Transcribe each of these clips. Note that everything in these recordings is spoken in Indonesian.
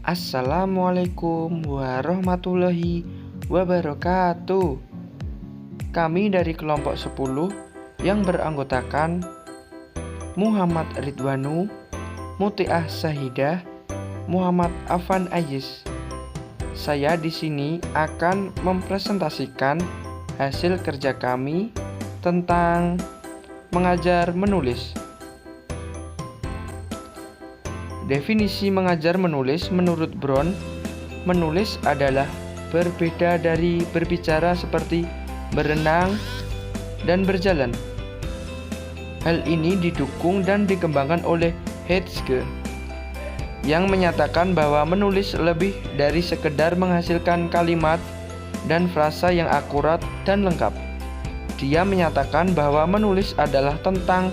Assalamualaikum warahmatullahi wabarakatuh. Kami dari kelompok 10 yang beranggotakan Muhammad Ridwanu, Mutiah Sahidah, Muhammad Afan Ayis. Saya di sini akan mempresentasikan hasil kerja kami tentang mengajar menulis. Definisi mengajar menulis menurut Brown, menulis adalah berbeda dari berbicara seperti berenang dan berjalan. Hal ini didukung dan dikembangkan oleh Hetzke yang menyatakan bahwa menulis lebih dari sekedar menghasilkan kalimat dan frasa yang akurat dan lengkap. Dia menyatakan bahwa menulis adalah tentang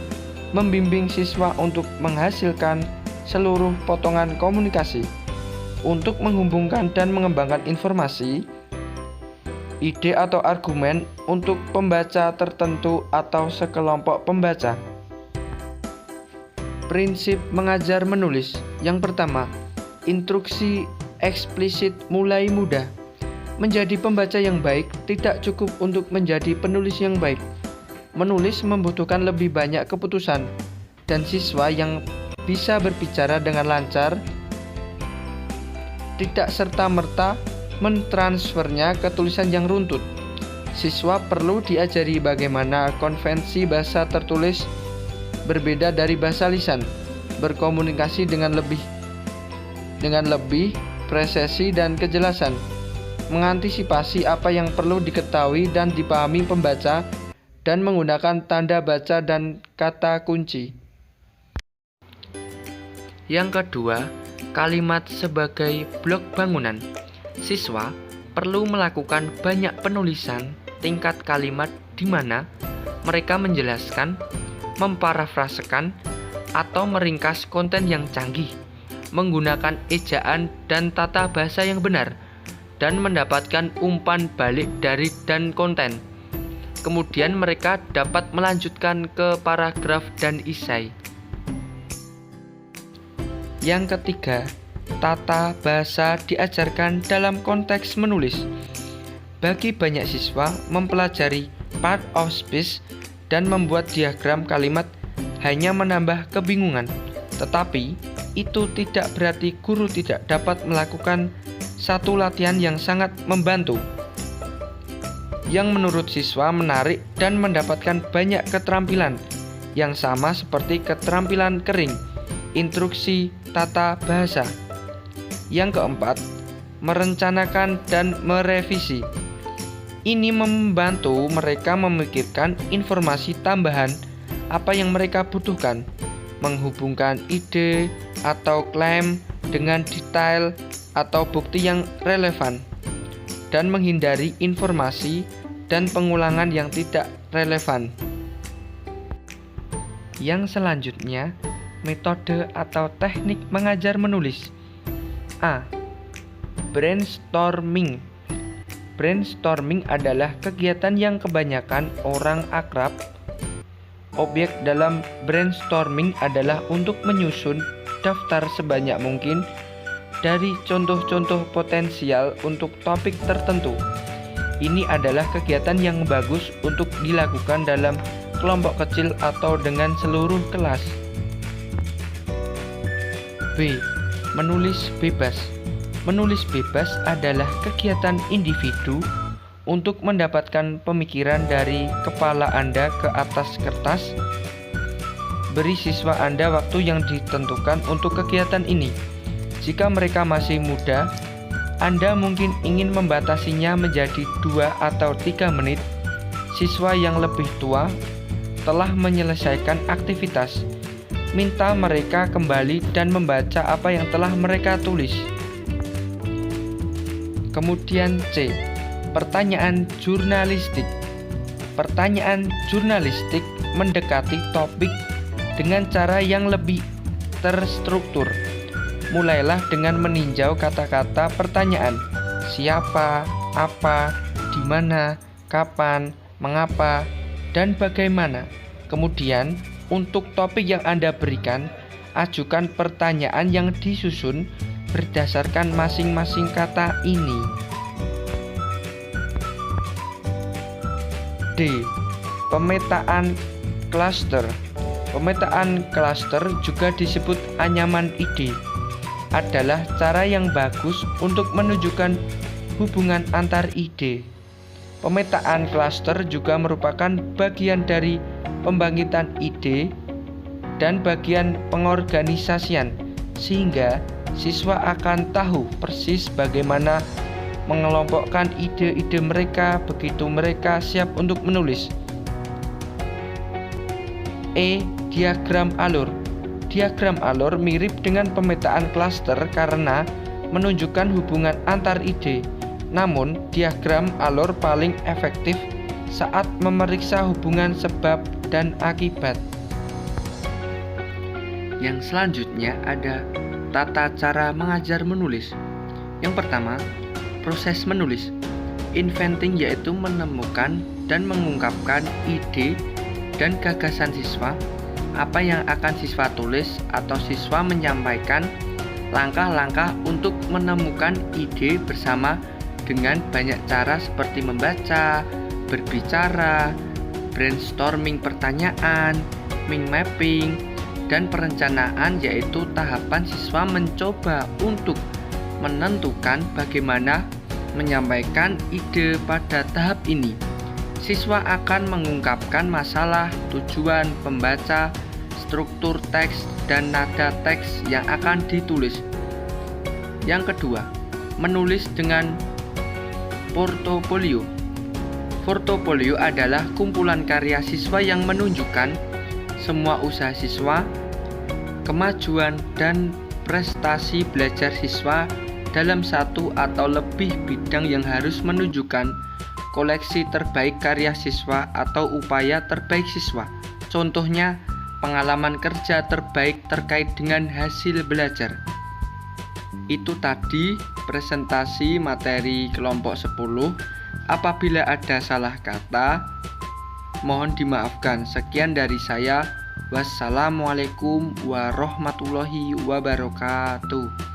membimbing siswa untuk menghasilkan seluruh potongan komunikasi untuk menghubungkan dan mengembangkan informasi, ide atau argumen untuk pembaca tertentu atau sekelompok pembaca. Prinsip mengajar menulis. Yang pertama, instruksi eksplisit mulai mudah. Menjadi pembaca yang baik tidak cukup untuk menjadi penulis yang baik. Menulis membutuhkan lebih banyak keputusan, dan siswa yang bisa berbicara dengan lancar tidak serta-merta mentransfernya ke tulisan yang runtut. Siswa perlu diajari bagaimana konvensi bahasa tertulis berbeda dari bahasa lisan, berkomunikasi dengan lebih presisi dan kejelasan, mengantisipasi apa yang perlu diketahui dan dipahami pembaca, dan menggunakan tanda baca dan kata kunci. Yang kedua, kalimat sebagai blok bangunan. Siswa perlu melakukan banyak penulisan tingkat kalimat di mana mereka menjelaskan, memparafrasekan, atau meringkas konten yang canggih, menggunakan ejaan dan tata bahasa yang benar, dan mendapatkan umpan balik dari dan konten. Kemudian mereka dapat melanjutkan ke paragraf dan isai. Yang ketiga, tata bahasa diajarkan dalam konteks menulis. Bagi banyak siswa, mempelajari part of speech dan membuat diagram kalimat hanya menambah kebingungan. Tetapi, itu tidak berarti guru tidak dapat melakukan satu latihan yang sangat membantu, yang menurut siswa menarik dan mendapatkan banyak keterampilan yang sama seperti keterampilan kering, instruksi tata bahasa. Yang keempat, merencanakan dan merevisi. Ini membantu mereka memikirkan informasi tambahan apa yang mereka butuhkan, menghubungkan ide atau klaim dengan detail atau bukti yang relevan, dan menghindari informasi dan pengulangan yang tidak relevan. Yang selanjutnya, metode atau teknik mengajar menulis. A. Brainstorming. Brainstorming adalah kegiatan yang kebanyakan orang akrab. Objek dalam brainstorming adalah untuk menyusun daftar sebanyak mungkin dari contoh-contoh potensial untuk topik tertentu. Ini adalah kegiatan yang bagus untuk dilakukan dalam kelompok kecil atau dengan seluruh kelas. B. Menulis bebas. Menulis bebas adalah kegiatan individu untuk mendapatkan pemikiran dari kepala Anda ke atas kertas. Beri siswa Anda waktu yang ditentukan untuk kegiatan ini. Jika mereka masih muda, Anda mungkin ingin membatasinya menjadi 2 atau 3 menit. Siswa yang lebih tua telah menyelesaikan aktivitas. Minta mereka kembali dan membaca apa yang telah mereka tulis. Kemudian C. Pertanyaan jurnalistik. Pertanyaan jurnalistik mendekati topik dengan cara yang lebih terstruktur. Mulailah dengan meninjau kata-kata pertanyaan. Siapa, apa, di mana, kapan, mengapa, dan bagaimana. Kemudian, untuk topik yang Anda berikan, ajukan pertanyaan yang disusun berdasarkan masing-masing kata ini. D. Pemetaan klaster. Pemetaan klaster juga disebut anyaman ide, adalah cara yang bagus untuk menunjukkan hubungan antar ide. Pemetaan klaster juga merupakan bagian dari pembangkitan ide dan bagian pengorganisasian, sehingga siswa akan tahu persis bagaimana mengelompokkan ide-ide mereka begitu mereka siap untuk menulis. E. Diagram alur. Diagram alur mirip dengan pemetaan klaster karena menunjukkan hubungan antar ide. Namun, diagram alur paling efektif saat memeriksa hubungan sebab dan akibat. Yang selanjutnya ada tata cara mengajar menulis. Yang pertama, proses menulis. Inventing yaitu menemukan dan mengungkapkan ide dan gagasan siswa, apa yang akan siswa tulis atau siswa menyampaikan langkah-langkah untuk menemukan ide bersama dengan banyak cara seperti membaca, berbicara, brainstorming pertanyaan, mind mapping, dan perencanaan yaitu tahapan siswa mencoba untuk menentukan bagaimana menyampaikan ide pada tahap ini. Siswa akan mengungkapkan masalah, tujuan pembaca, struktur teks, dan nada teks yang akan ditulis. Yang kedua, menulis dengan portofolio. Portofolio adalah kumpulan karya siswa yang menunjukkan semua usaha siswa, kemajuan, dan prestasi belajar siswa dalam satu atau lebih bidang yang harus menunjukkan koleksi terbaik karya siswa atau upaya terbaik siswa. Contohnya, pengalaman kerja terbaik terkait dengan hasil belajar. Itu tadi presentasi materi kelompok 10. Apabila ada salah kata, mohon dimaafkan. Sekian dari saya. Wassalamualaikum warahmatullahi wabarakatuh.